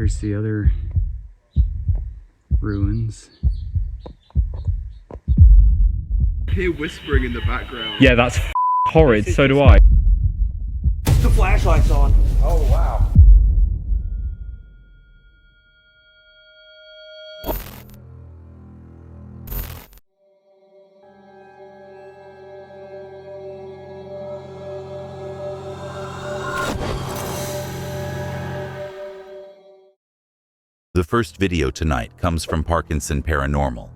There's the other ruins. I hear whispering in the background. Yeah, that's horrid. So do I. The flashlight's on. Oh wow. The first video tonight comes from Parkinson Paranormal,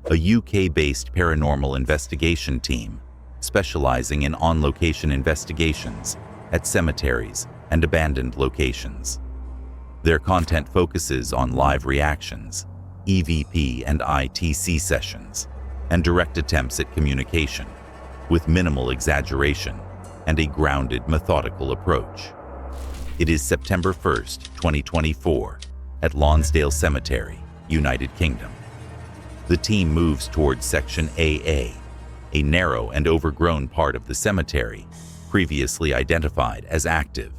a UK-based paranormal investigation team specializing in on-location investigations at cemeteries and abandoned locations. Their content focuses on live reactions, EVP and ITC sessions, and direct attempts at communication, with minimal exaggeration and a grounded, methodical approach. It is September 1st, 2024, at Lonsdale Cemetery, United Kingdom. The team moves towards Section AA, a narrow and overgrown part of the cemetery previously identified as active.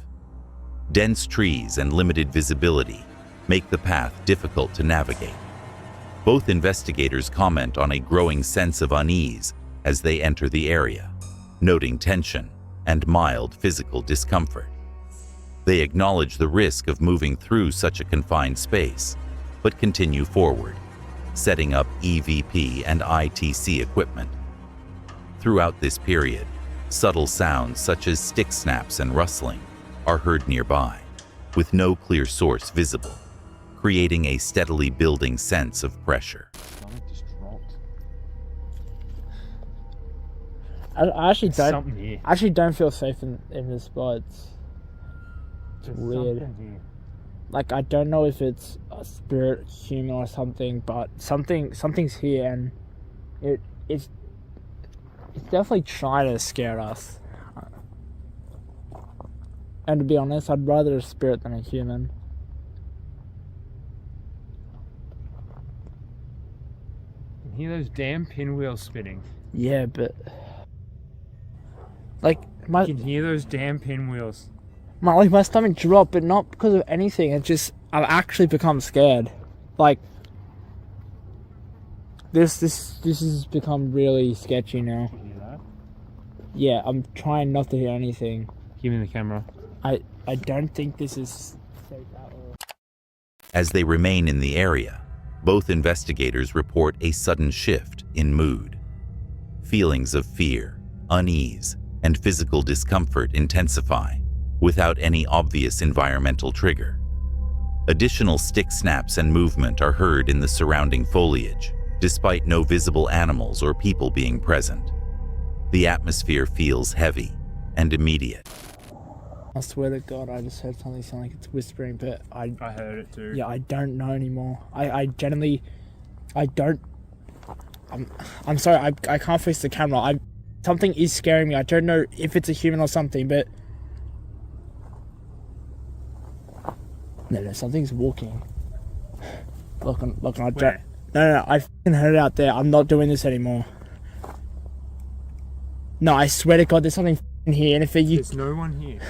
Dense trees and limited visibility make the path difficult to navigate. Both investigators comment on a growing sense of unease as they enter the area, noting tension and mild physical discomfort. They acknowledge the risk of moving through such a confined space, but continue forward, setting up EVP and ITC equipment. Throughout this period, subtle sounds such as stick snaps and rustling are heard nearby, with no clear source visible, creating a steadily building sense of pressure. I actually don't feel safe in this spot. It's weird. Like, I don't know if it's a spirit, human, or something, but something's here, and it's definitely trying to scare us. And to be honest, I'd rather a spirit than a human. You can hear those damn pinwheels spinning. Yeah, but like You can hear those damn pinwheels. my stomach dropped, but not because of anything. It's just I've actually become scared. Like this has become really sketchy now. You hear that? Yeah, I'm trying not to hear anything. Give me the camera. I don't think this is safe at all. As they remain in the area, both investigators report a sudden shift in mood. Feelings of fear, unease, and physical discomfort intensify without any obvious environmental trigger. Additional stick snaps and movement are heard in the surrounding foliage, despite no visible animals or people being present. The atmosphere feels heavy and immediate. I swear to God, I just heard something sound like it's whispering, but I heard it too. Yeah, I don't know anymore. I don't. I'm sorry. I can't face the camera. Something is scaring me. I don't know if it's a human or something, but no, something's walking. Look, I don't. No, I f***ing heard it out there. I'm not doing this anymore. No, I swear to God, there's something f***ing here, and if There's no one here.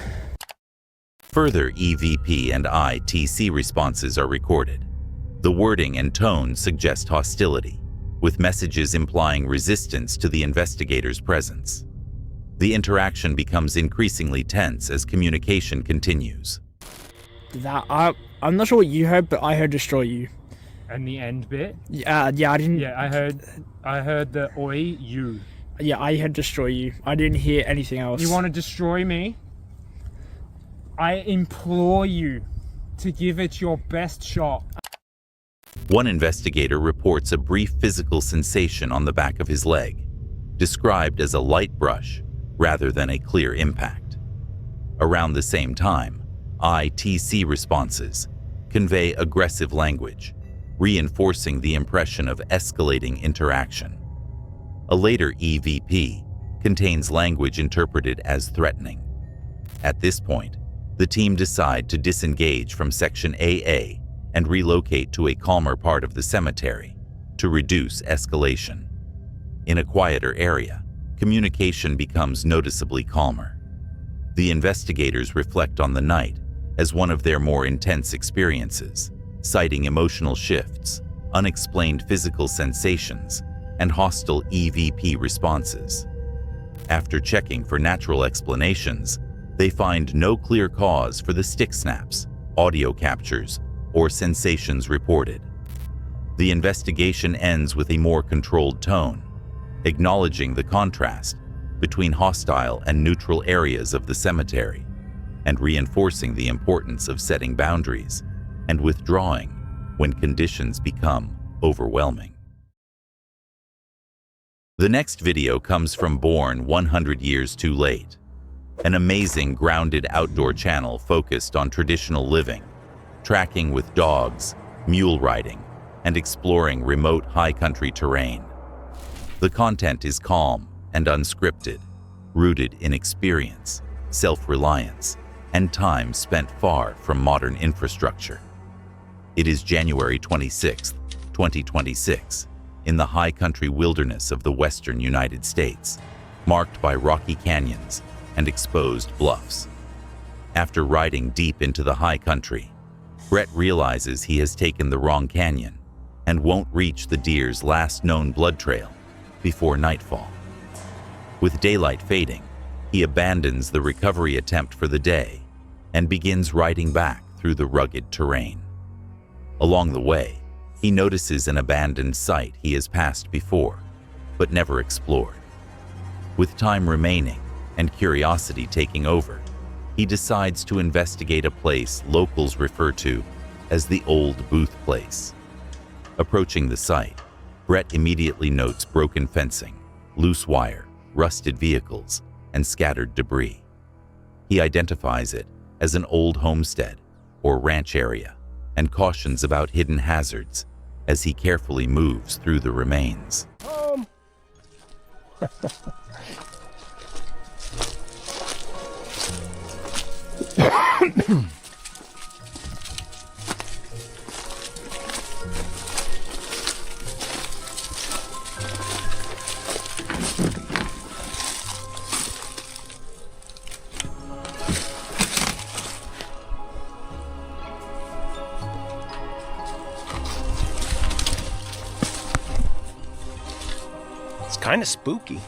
Further EVP and ITC responses are recorded. The wording and tone suggest hostility, with messages implying resistance to the investigator's presence. The interaction becomes increasingly tense as communication continues. I'm not sure what you heard, but I heard destroy you. And the end bit? Yeah, I didn't. Yeah, I heard the oi you. Yeah, I heard destroy you. I didn't hear anything else. You want to destroy me? I implore you to give it your best shot. One investigator reports a brief physical sensation on the back of his leg, described as a light brush rather than a clear impact. Around the same time, ITC responses convey aggressive language, reinforcing the impression of escalating interaction. A later EVP contains language interpreted as threatening. At this point, the team decide to disengage from Section AA and relocate to a calmer part of the cemetery to reduce escalation. In a quieter area, communication becomes noticeably calmer. The investigators reflect on the night as one of their more intense experiences, citing emotional shifts, unexplained physical sensations, and hostile EVP responses. After checking for natural explanations, they find no clear cause for the stick snaps, audio captures, or sensations reported. The investigation ends with a more controlled tone, acknowledging the contrast between hostile and neutral areas of the cemetery, and reinforcing the importance of setting boundaries and withdrawing when conditions become overwhelming. The next video comes from Born 100 Years Too Late, an amazing grounded outdoor channel focused on traditional living, tracking with dogs, mule riding, and exploring remote high country terrain. The content is calm and unscripted, rooted in experience, self-reliance, and time spent far from modern infrastructure. It is January 26, 2026, in the high country wilderness of the western United States, marked by rocky canyons and exposed bluffs. After riding deep into the high country, Brett realizes he has taken the wrong canyon and won't reach the deer's last known blood trail before nightfall. With daylight fading, he abandons the recovery attempt for the day and begins riding back through the rugged terrain. Along the way, he notices an abandoned site he has passed before, but never explored. With time remaining and curiosity taking over, he decides to investigate a place locals refer to as the Old Booth Place. Approaching the site, Brett immediately notes broken fencing, loose wire, rusted vehicles, and scattered debris. He identifies it as an old homestead or ranch area and cautions about hidden hazards as he carefully moves through the remains. It's kind of spooky.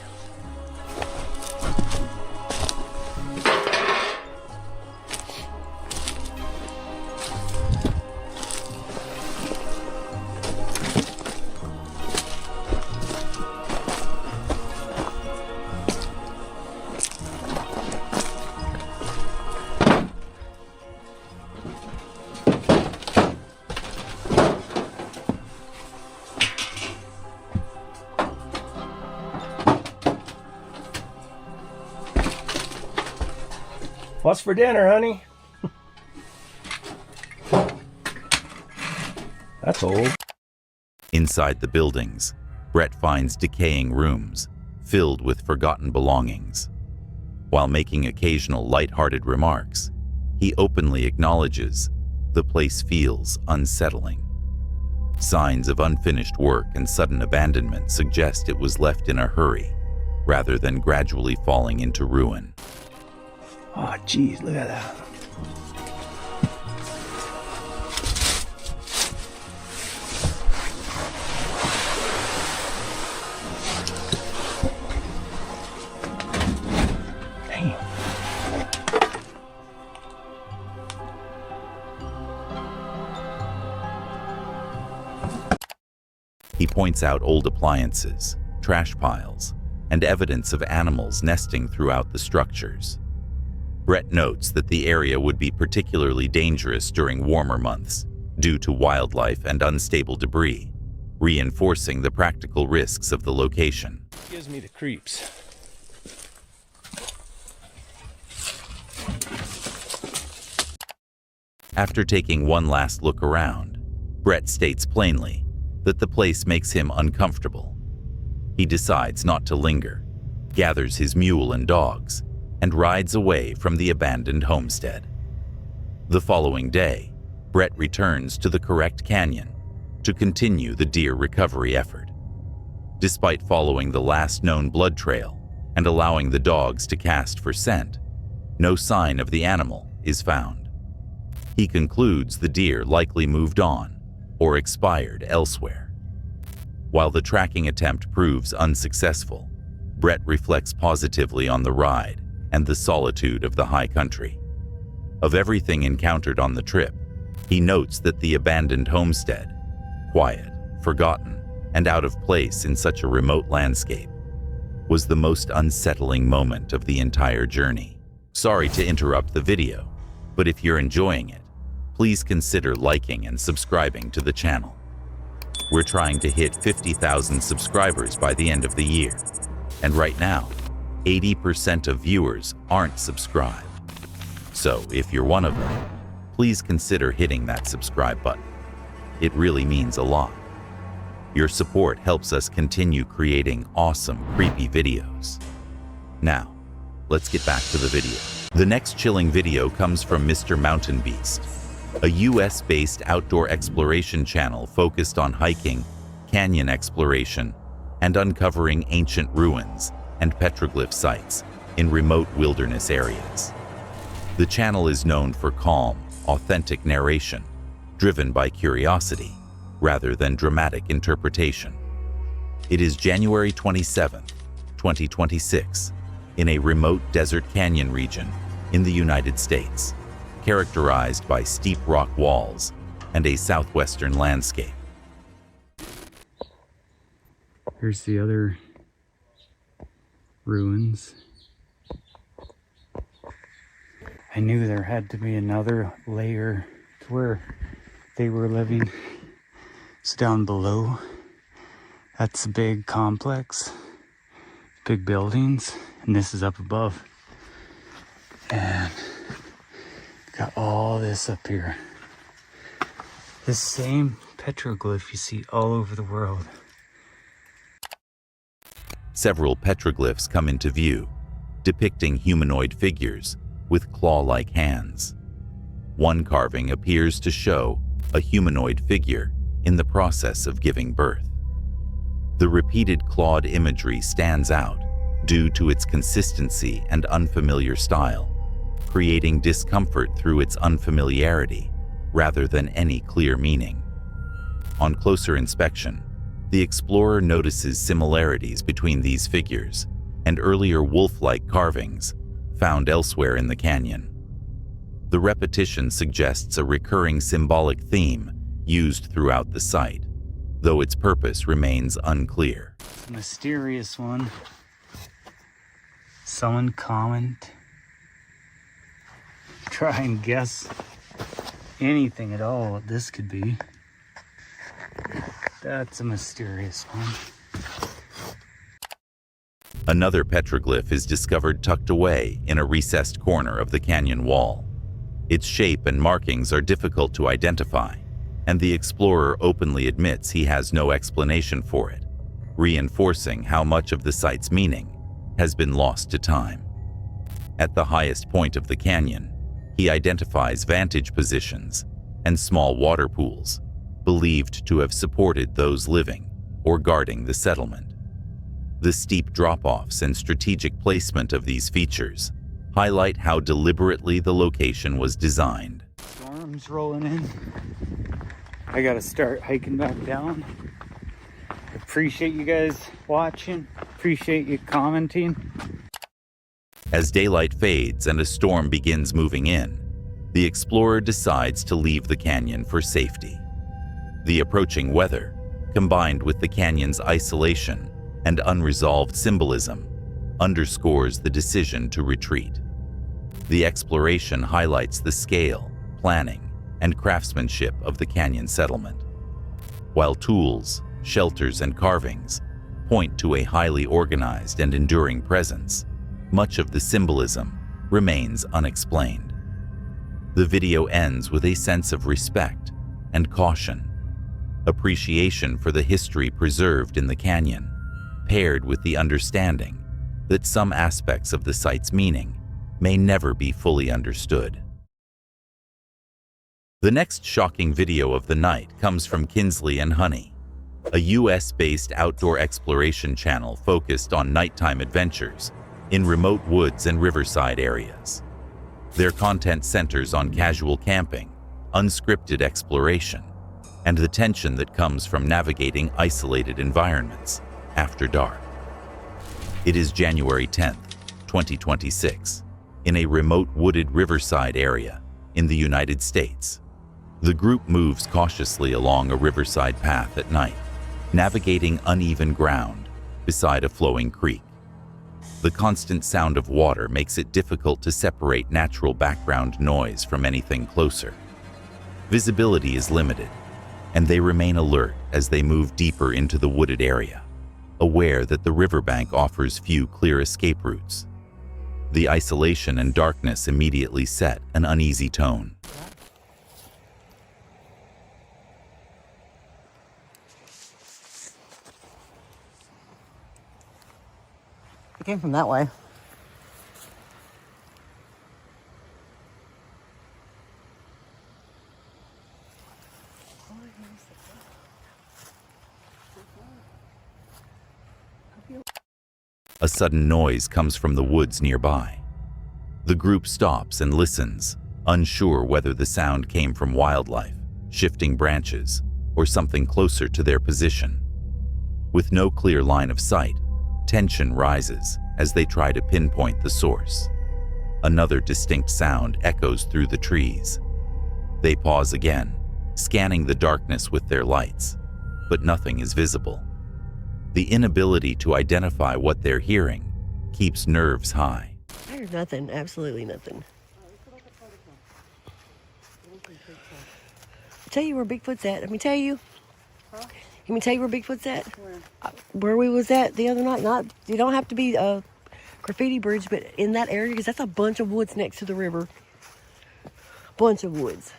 What's for dinner, honey? That's old. Inside the buildings, Brett finds decaying rooms filled with forgotten belongings. While making occasional lighthearted remarks, he openly acknowledges the place feels unsettling. Signs of unfinished work and sudden abandonment suggest it was left in a hurry, rather than gradually falling into ruin. Oh, geez, look at that. Dang. He points out old appliances, trash piles, and evidence of animals nesting throughout the structures. Brett notes that the area would be particularly dangerous during warmer months due to wildlife and unstable debris, reinforcing the practical risks of the location. Gives me the creeps. After taking one last look around, Brett states plainly that the place makes him uncomfortable. He decides not to linger, gathers his mule and dogs, and rides away from the abandoned homestead. The following day, Brett returns to the correct canyon to continue the deer recovery effort. Despite following the last known blood trail and allowing the dogs to cast for scent, no sign of the animal is found. He concludes the deer likely moved on or expired elsewhere. While the tracking attempt proves unsuccessful, Brett reflects positively on the ride and the solitude of the high country. Of everything encountered on the trip, he notes that the abandoned homestead, quiet, forgotten, and out of place in such a remote landscape, was the most unsettling moment of the entire journey. Sorry to interrupt the video, but if you're enjoying it, please consider liking and subscribing to the channel. We're trying to hit 50,000 subscribers by the end of the year, and right now, 80% of viewers aren't subscribed. So if you're one of them, please consider hitting that subscribe button. It really means a lot. Your support helps us continue creating awesome, creepy videos. Now, let's get back to the video. The next chilling video comes from Mr. Mountain Beast, a US-based outdoor exploration channel focused on hiking, canyon exploration, and uncovering ancient ruins and petroglyph sites in remote wilderness areas. The channel is known for calm, authentic narration, driven by curiosity, rather than dramatic interpretation. It is January 27, 2026, in a remote desert canyon region in the United States, characterized by steep rock walls and a southwestern landscape. Here's the other ruins. I knew there had to be another layer to where they were living. So down below, that's a big complex, big buildings, and this is up above. And got all this up here. The same petroglyph you see all over the world. Several petroglyphs come into view, depicting humanoid figures with claw-like hands. One carving appears to show a humanoid figure in the process of giving birth. The repeated clawed imagery stands out due to its consistency and unfamiliar style, creating discomfort through its unfamiliarity rather than any clear meaning. On closer inspection, the explorer notices similarities between these figures and earlier wolf-like carvings found elsewhere in the canyon. The repetition suggests a recurring symbolic theme used throughout the site, though its purpose remains unclear. Mysterious one. Someone comment. Try and guess anything at all what this could be. That's a mysterious one. Another petroglyph is discovered tucked away in a recessed corner of the canyon wall. Its shape and markings are difficult to identify, and the explorer openly admits he has no explanation for it, reinforcing how much of the site's meaning has been lost to time. At the highest point of the canyon, he identifies vantage positions and small water pools, believed to have supported those living or guarding the settlement. The steep drop-offs and strategic placement of these features highlight how deliberately the location was designed. Storm's rolling in. I gotta start hiking back down. Appreciate you guys watching. Appreciate you commenting. As daylight fades and a storm begins moving in, the explorer decides to leave the canyon for safety. The approaching weather, combined with the canyon's isolation and unresolved symbolism, underscores the decision to retreat. The exploration highlights the scale, planning, and craftsmanship of the canyon settlement. While tools, shelters, and carvings point to a highly organized and enduring presence, much of the symbolism remains unexplained. The video ends with a sense of respect and caution, appreciation for the history preserved in the canyon, paired with the understanding that some aspects of the site's meaning may never be fully understood. The next shocking video of the night comes from Kinsley and Honey, a US-based outdoor exploration channel focused on nighttime adventures in remote woods and riverside areas. Their content centers on casual camping, unscripted exploration, and the tension that comes from navigating isolated environments after dark. It is January 10th, 2026, in a remote wooded riverside area in the United States. The group moves cautiously along a riverside path at night, navigating uneven ground beside a flowing creek. The constant sound of water makes it difficult to separate natural background noise from anything closer. Visibility is limited, and they remain alert as they move deeper into the wooded area, aware that the riverbank offers few clear escape routes. The isolation and darkness immediately set an uneasy tone. It came from that way. A sudden noise comes from the woods nearby. The group stops and listens, unsure whether the sound came from wildlife, shifting branches, or something closer to their position. With no clear line of sight, tension rises as they try to pinpoint the source. Another distinct sound echoes through the trees. They pause again, scanning the darkness with their lights, but nothing is visible. The inability to identify what they're hearing keeps nerves high. There's nothing, absolutely nothing. Tell you where Bigfoot's at. Let me tell you. Let me tell you where Bigfoot's at. Where we was at the other night. Not, you don't have to be a graffiti bridge, but in that area, because that's a bunch of woods next to the river. Bunch of woods.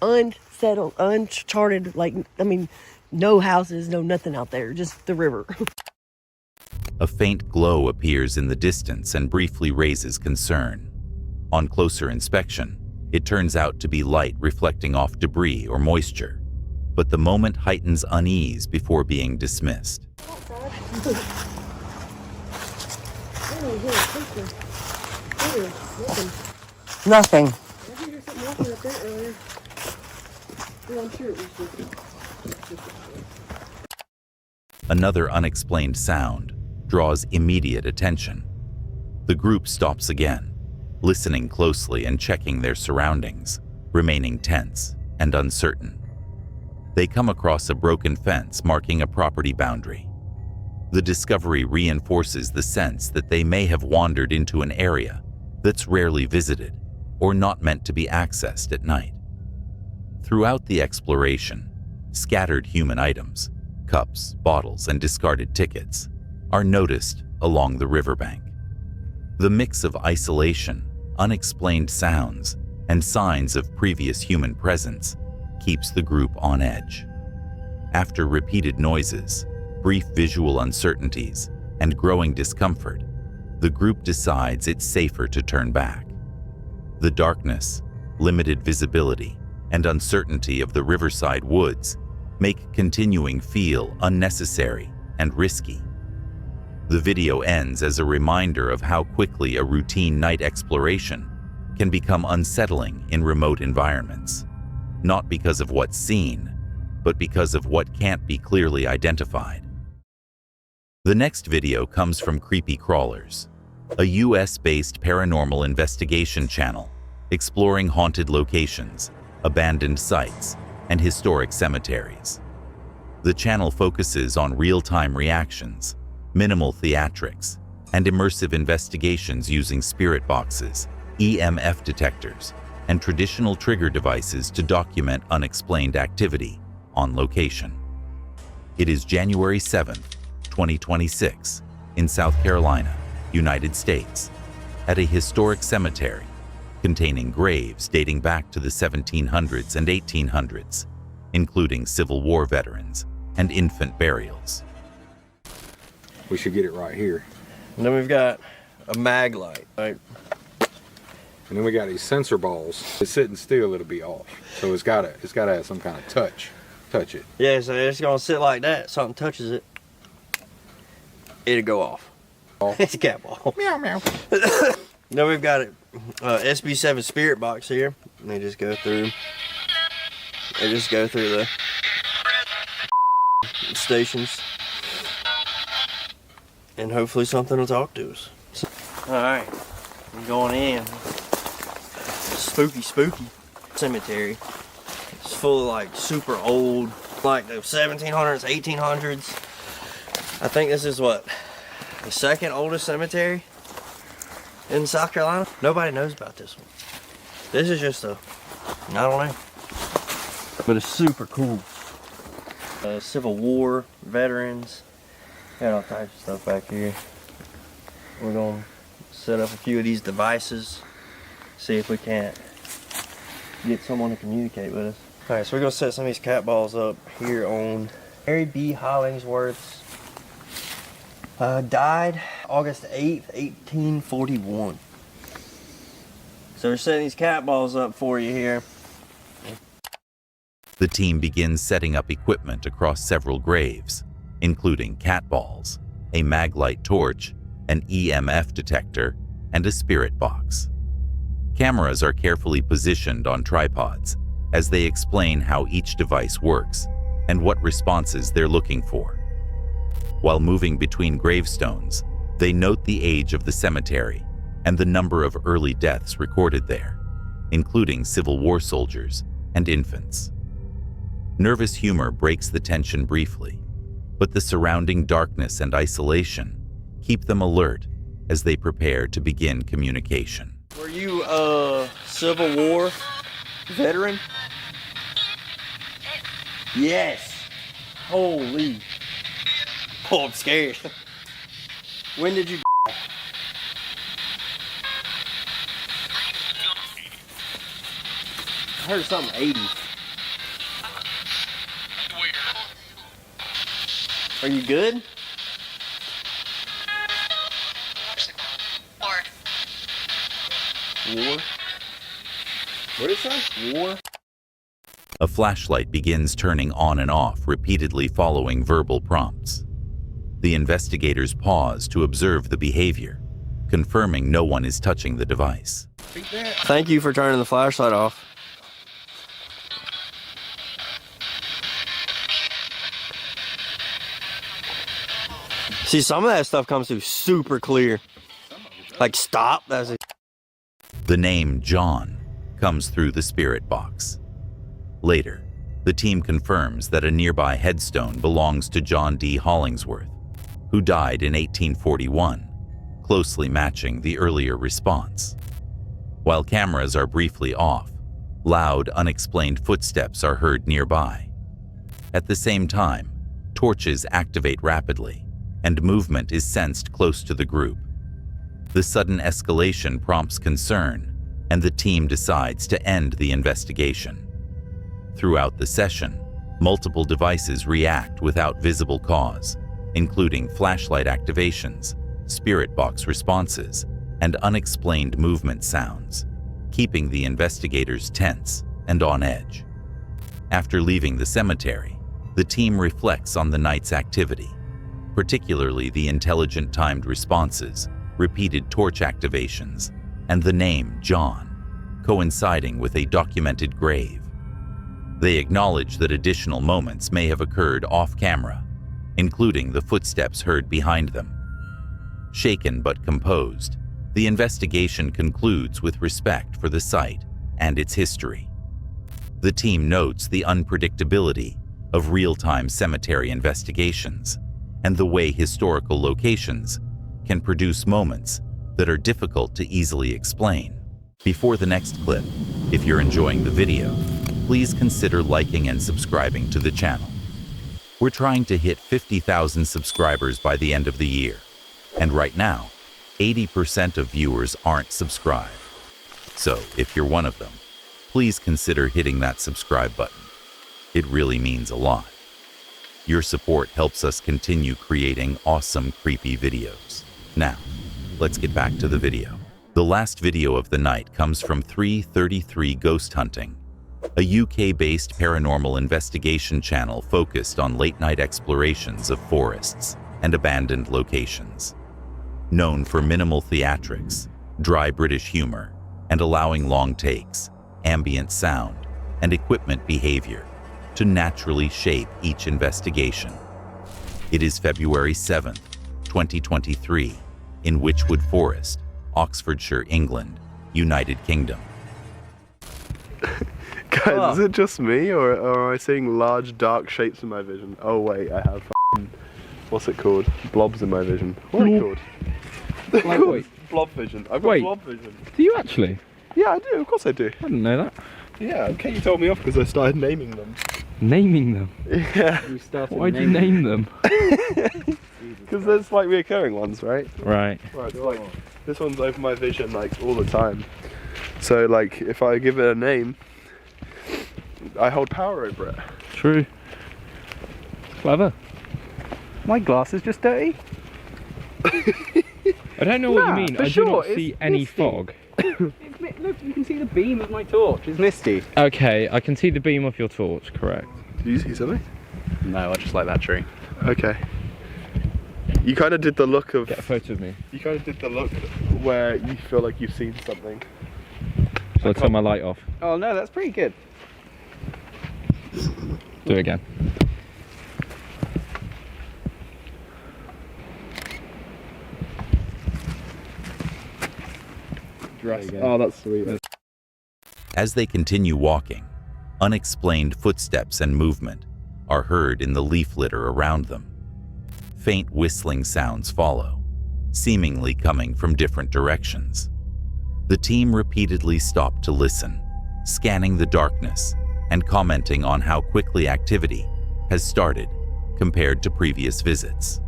Unsettled, uncharted, like, I mean, no houses, no nothing out there, just the river. A faint glow appears in the distance and briefly raises concern. On closer inspection, it turns out to be light reflecting off debris or moisture, but the moment heightens unease before being dismissed. Nothing. Another unexplained sound draws immediate attention. The group stops again, listening closely and checking their surroundings, remaining tense and uncertain. They come across a broken fence marking a property boundary. The discovery reinforces the sense that they may have wandered into an area that's rarely visited or not meant to be accessed at night. Throughout the exploration, scattered human items, cups, bottles, and discarded tickets are noticed along the riverbank. The mix of isolation, unexplained sounds, and signs of previous human presence keeps the group on edge. After repeated noises, brief visual uncertainties, and growing discomfort, the group decides it's safer to turn back. The darkness, limited visibility, and uncertainty of the riverside woods make continuing feel unnecessary and risky. The video ends as a reminder of how quickly a routine night exploration can become unsettling in remote environments, not because of what's seen, but because of what can't be clearly identified. The next video comes from Creepy Crawlers, a US-based paranormal investigation channel exploring haunted locations, abandoned sites, and historic cemeteries. The channel focuses on real-time reactions, minimal theatrics, and immersive investigations using spirit boxes, EMF detectors, and traditional trigger devices to document unexplained activity on location. It is January 7th, 2026, in South Carolina, United States, at a historic cemetery containing graves dating back to the 1700s and 1800s, including Civil War veterans and infant burials. We should get it right here. And then we've got a mag light, right? And then we got these sensor balls. It's sitting still, it'll be off. So it's gotta have some kind of touch it. Yeah, so it's gonna sit like that. Something touches it, it'll go off. It's a cat ball. Meow meow. Then we've got a SB7 spirit box here. And they just go through. They just go through the stations. And hopefully something will talk to us. Alright, I'm going in. Spooky cemetery. It's full of like super old, like the 1700s, 1800s. I think this is what, the second oldest cemetery in South Carolina? Nobody knows about this one. This is just a, I don't know. But it's super cool. Civil War veterans. Got all types of stuff back here. We're going to set up a few of these devices. See if we can't get someone to communicate with us. Alright, so we're going to set some of these cat balls up here on Mary B. Hollingsworth's. Died August 8th, 1841. So we're setting these cat balls up for you here. The team begins setting up equipment across several graves, including cat balls, a maglite torch, an EMF detector, and a spirit box. Cameras are carefully positioned on tripods as they explain how each device works and what responses they're looking for. While moving between gravestones, they note the age of the cemetery and the number of early deaths recorded there, including Civil War soldiers and infants. Nervous humor breaks the tension briefly, but the surrounding darkness and isolation keep them alert as they prepare to begin communication. Were you a Civil War veteran? Yes. Holy. Oh, I'm scared. When did you I heard something 80. Are you good? War? What did it say? War? A flashlight begins turning on and off, repeatedly following verbal prompts. The investigators pause to observe the behavior, confirming no one is touching the device. Thank you for turning the flashlight off. See, some of that stuff comes through super clear. Like, stop. That's it. The name John comes through the spirit box. Later, the team confirms that a nearby headstone belongs to John D. Hollingsworth, who died in 1841, closely matching the earlier response. While cameras are briefly off, loud, unexplained footsteps are heard nearby. At the same time, torches activate rapidly, and movement is sensed close to the group. The sudden escalation prompts concern, and the team decides to end the investigation. Throughout the session, multiple devices react without visible cause, including flashlight activations, spirit box responses, and unexplained movement sounds, keeping the investigators tense and on edge. After leaving the cemetery, the team reflects on the night's activity, particularly the intelligent timed responses, repeated torch activations, and the name John, coinciding with a documented grave. They acknowledge that additional moments may have occurred off-camera, including the footsteps heard behind them. Shaken but composed, the investigation concludes with respect for the site and its history. The team notes the unpredictability of real-time cemetery investigations and the way historical locations can produce moments that are difficult to easily explain. Before the next clip, if you're enjoying the video, please consider liking and subscribing to the channel. We're trying to hit 50,000 subscribers by the end of the year, and right now, 80% of viewers aren't subscribed. So if you're one of them, please consider hitting that subscribe button. It really means a lot. Your support helps us continue creating awesome, creepy videos. Now, let's get back to the video. The last video of the night comes from 333 Ghost Hunting, a UK-based paranormal investigation channel focused on late-night explorations of forests and abandoned locations. Known for minimal theatrics, dry British humor, and allowing long takes, ambient sound, and equipment behavior to naturally shape each investigation. It is February 7th, 2023, in Wychwood Forest, Oxfordshire, England, United Kingdom. Guys, is it just me, or am I seeing large dark shapes in my vision? Oh wait, I have what's it called? Blobs in my vision. What are they called? Like what? Blob vision. I've got blob vision. Do you actually? Yeah, I do. Of course I do. I didn't know that. Yeah, Katie told me off because I started naming them. Naming them? Yeah. Why'd you name them? Because there's like reoccurring ones, right? Right. Right. Like this one's over my vision like all the time. So like if I give it a name, I hold power over it. True. Clever. My glass is just dirty. I don't know what you mean. I do not see any misty. fog. Look, you can see the beam of my torch. It's misty. Okay, I can see the beam of your torch, correct. Do you see something? No, I just like that tree. Okay. You kind of did the look of... Get a photo of me. You kind of did the look where you feel like you've seen something. Shall I turn my light off? Oh no, that's pretty good. Do it again. Oh, that's sweet. As they continue walking, unexplained footsteps and movement are heard in the leaf litter around them. Faint whistling sounds follow, seemingly coming from different directions. The team repeatedly stop to listen, scanning the darkness and commenting on how quickly activity has started compared to previous visits.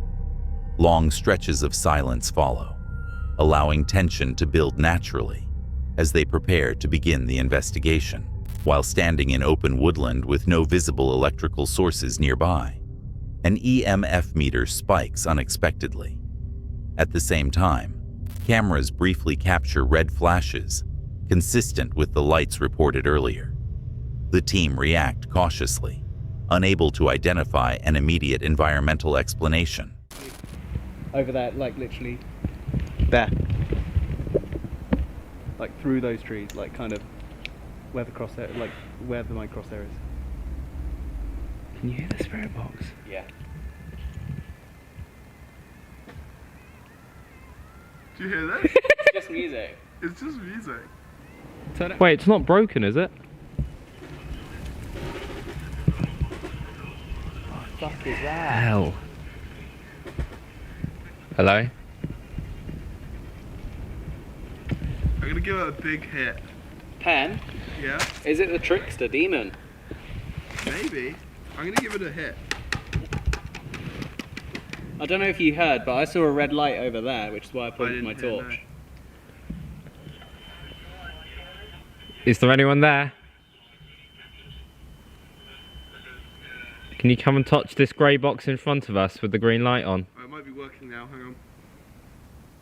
Long stretches of silence follow, allowing tension to build naturally as they prepare to begin the investigation. While standing in open woodland with no visible electrical sources nearby, an EMF meter spikes unexpectedly. At the same time, cameras briefly capture red flashes, consistent with the lights reported earlier. The team react cautiously, unable to identify an immediate environmental explanation. Over there, like literally there. Like through those trees, like kind of where the crosshair, like where my crosshair is. Can you hear the spirit box? Yeah. Do you hear that? It's just music. It's just music. Turn it. Wait, it's not broken, is it? What the fuck is that? Hell. Hello? I'm gonna give it a big hit. Pen? Yeah? Is it the trickster demon? Maybe. I'm gonna give it a hit. I don't know if you heard, but I saw a red light over there, which is why I pointed my didn't hear, torch. Is there anyone there? Can you come and touch this grey box in front of us with the green light on? Oh, it might be working now, hang on.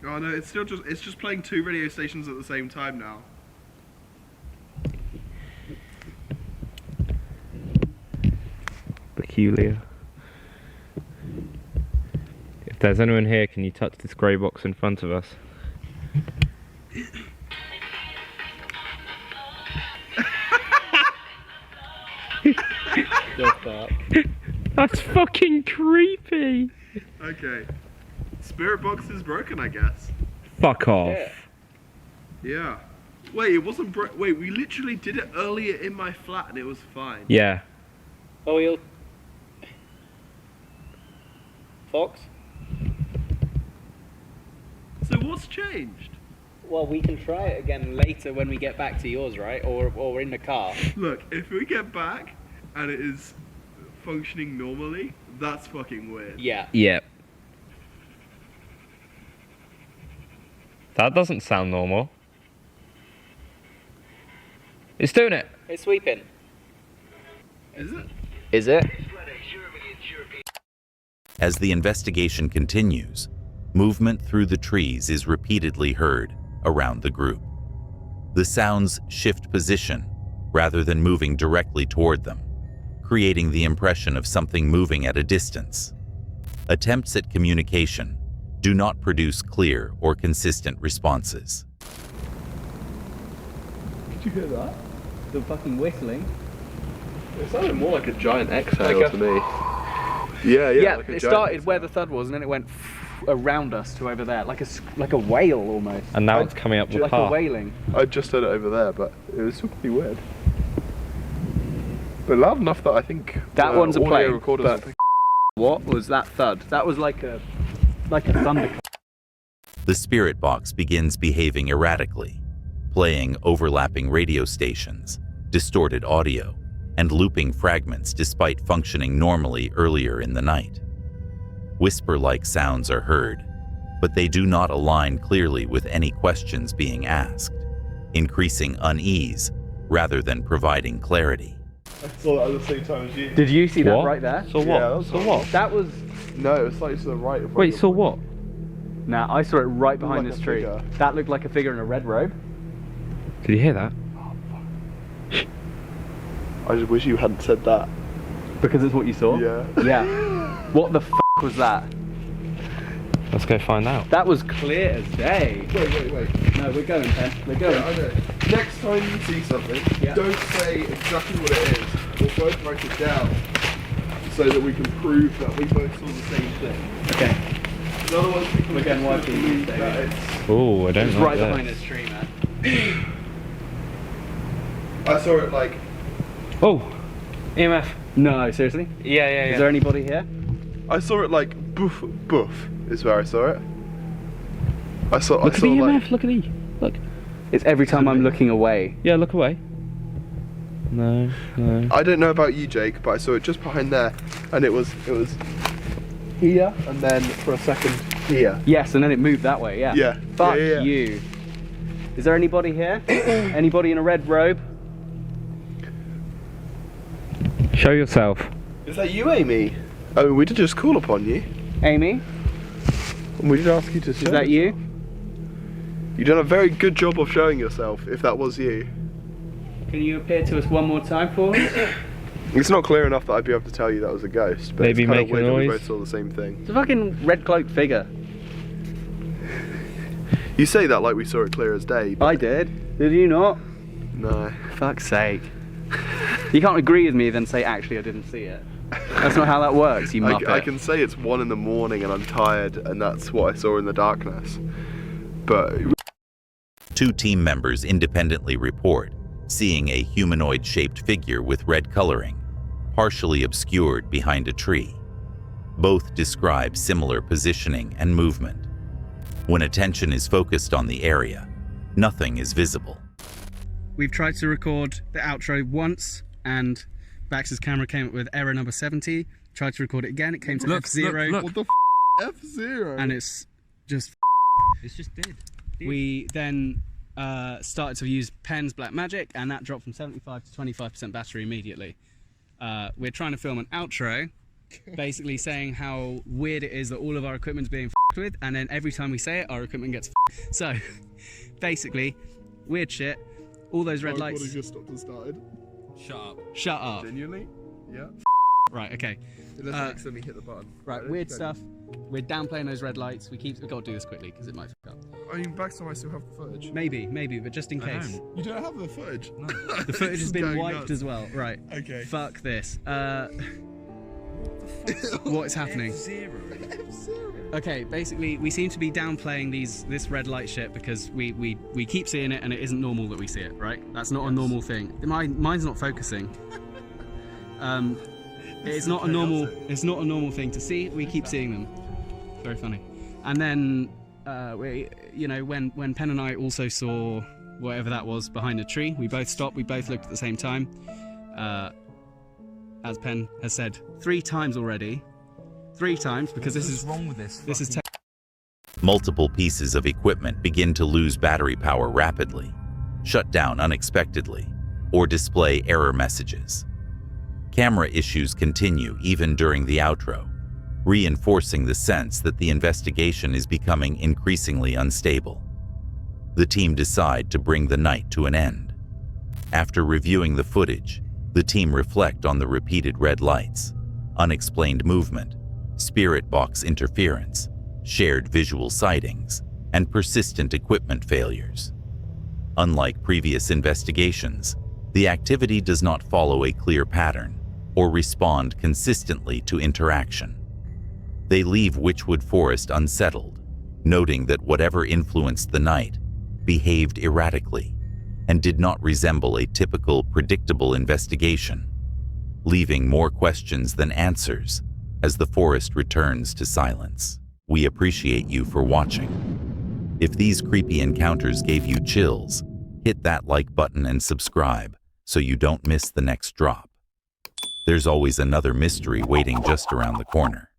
Oh no, it's just playing 2 radio stations at the same time now. Peculiar. If there's anyone here, can you touch this grey box in front of us? That's fucking creepy. Okay. Spirit box is broken, I guess. Fuck off. Yeah. Wait, it wasn't wait, we literally did it earlier in my flat and it was fine. Yeah. Oh, you'll... Fox? So what's changed? Well, we can try it again later when we get back to yours, right? Or in the car. Look, if we get back and it is functioning normally, that's fucking weird. Yeah. Yep. That doesn't sound normal. It's doing it. It's sweeping. Is it? Is it? As the investigation continues, movement through the trees is repeatedly heard around the group. The sounds shift position rather than moving directly toward them, creating the impression of something moving at a distance. Attempts at communication do not produce clear or consistent responses. Did you hear that? The fucking whistling. It sounded more like a giant exhale Like a- to me. Yeah, Yeah, like a it giant started exhale. where the thud was, and then it went around us to over there, like a whale almost. And now it's coming up the Like a path. wailing. I just heard it over there, but it was still pretty weird. But loud enough that I think That one's a audio plane, recorders but- will pick- What was that thud? That was like a thunder. The spirit box begins behaving erratically, playing overlapping radio stations, distorted audio, and looping fragments despite functioning normally earlier in the night. Whisper-like sounds are heard, but they do not align clearly with any questions being asked, increasing unease rather than providing clarity. I saw that at the same time as you. Did you see that What? right there? So what? Yeah, that was so right. what? That was. No, it was slightly to the right. Of where Wait, you're so pointing. what? Nah, I saw it right behind like this a tree. figure. That looked like a figure in a red robe. Did you hear that? I just wish you hadn't said that. Because it's what you saw? Yeah. Yeah. What the f was that? Let's go find out. That was clear as day. Wait. No, we're going, Pen. We're going. I know. Next time you see something, Yeah. don't say exactly what it is. We'll both write it down so that we can prove that we both saw the same thing. Okay. Otherwise, people We're getting just wiped in, believe David. that it's. Oh, I don't It's like right this. behind this tree, man. I saw it like. Oh, EMF. No, seriously? Yeah, yeah, Is there anybody here? I saw it like boof boof is where I saw it. I saw. Look I at saw the EMF. like. Look at the. Look. It's every time I'm looking away. Yeah, look away. No, no. I don't know about you, Jake, but I saw it just behind there, and it was here, and then for a second here. Yes, and then it moved that way, yeah. Yeah. Fuck Yeah. you. Is there anybody here? Anybody in a red robe? Show yourself. Is that you, Amy? Oh, we did just call upon you. Amy? We did ask you to. Is that you? You've done a very good job of showing yourself, if that was you. Can you appear to us one more time for us? It's not clear enough that I'd be able to tell you that was a ghost, but Maybe it's kind make of a weird that we noise. both saw the same thing. It's a fucking red cloaked figure. You say that like we saw it clear as day, but I did. Did you not? no. Fuck's sake. You can't agree with me then say actually I didn't see it. That's not how that works, you muppet. I can say it's 1 in the morning and I'm tired, and that's what I saw in the darkness. But 2 team members independently report seeing a humanoid-shaped figure with red coloring, partially obscured behind a tree. Both describe similar positioning and movement. When attention is focused on the area, nothing is visible. We've tried to record the outro once and Bax's camera came up with error number 70. Tried to record it again, it came to F0. what the F0? And it's just It's just dead. We then started to use Pen's Black Magic and that dropped from 75 to 25% battery immediately. We're trying to film an outro basically saying how weird it is that all of our equipment's being f***ed with, and then every time we say it our equipment gets f***ed. So basically weird shit, all those red lights. just stopped and started. Shut up. Shut up. Genuinely? Yeah. Right, okay. Let's accidentally hit the button. Right, weird stuff. We're downplaying those red lights. We've got to do this quickly because it might f*** up. I mean, Baxter, I still have the footage. Maybe, but just in case. You don't have the footage? No. The footage has been wiped as well. Right. Okay. Fuck this. What is happening? Okay, basically we seem to be downplaying this red light shit because we keep seeing it and it isn't normal that we see it, right? That's not a normal thing. Mine's not focusing. It's not a normal thing to see. We keep seeing them. Very funny. And then when Pen and I also saw whatever that was behind a tree, we both stopped, we both looked at the same time. As Pen has said 3 times already. 3 times, because this is wrong with this? This is Multiple pieces of equipment begin to lose battery power rapidly, shut down unexpectedly, or display error messages. Camera issues continue even during the outro, reinforcing the sense that the investigation is becoming increasingly unstable. The team decide to bring the night to an end. After reviewing the footage, the team reflect on the repeated red lights, unexplained movement, spirit box interference, shared visual sightings, and persistent equipment failures. Unlike previous investigations, The activity does not follow a clear pattern or respond consistently to interaction. They leave Witchwood Forest unsettled, noting that whatever influenced the night behaved erratically and did not resemble a typical, predictable investigation, leaving more questions than answers as the forest returns to silence. We appreciate you for watching. If these creepy encounters gave you chills, hit that like button and subscribe so you don't miss the next drop. There's always another mystery waiting just around the corner.